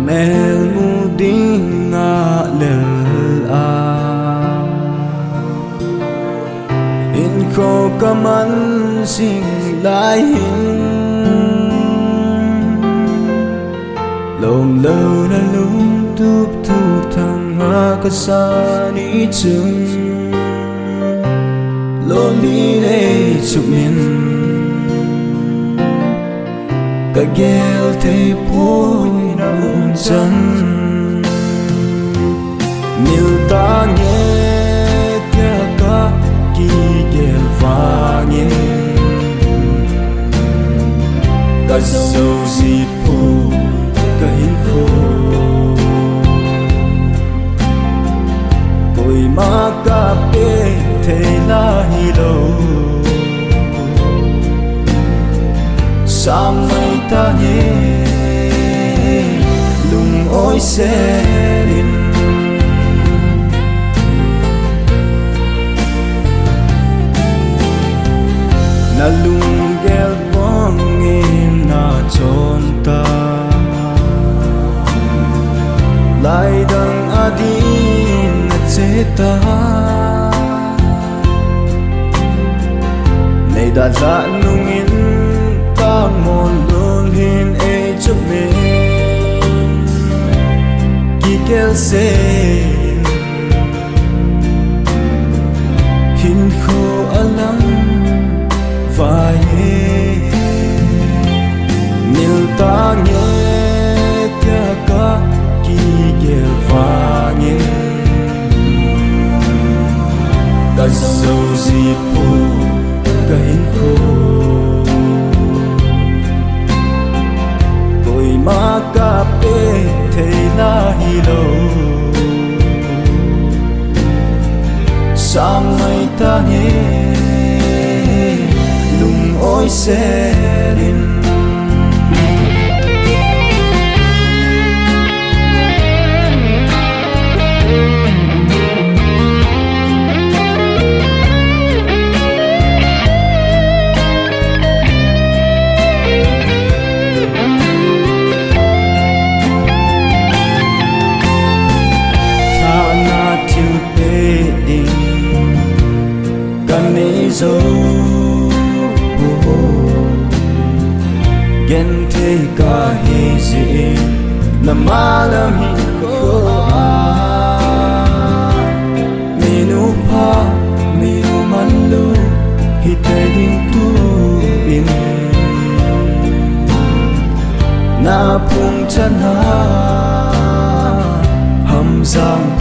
mel mu ding nga lel a in ko kaman sing lai hin lom lâu na lum tup thu thang nga kasani chung lom đi đây chụp min cả ghel thấy phôi na chân nhiều ta nghe kia cả kỳ ghel vàng cả sâu gì phôi cả hin khô cội má cà phê thấy la hi lâu sang mây ta nhé lùng ôi xe đình na lùng ghel bóng em na chôn ta lại đằng adin na chế ta này đã dạ nung in ta mòn luôn hin e chụp mình kỳ kéo xe hin khô alam vai nhiều ta nghe kia cả kỳ kéo vàng cả sâu gì phô cả hin khô má cà phê thấy la hi lâu sang mây ta nghe lùng ôi xe đình dấu gen thế cả hi gì là má làm hi khô minu pa minu manlu hi tay din tu in na pung chân ha hầm giang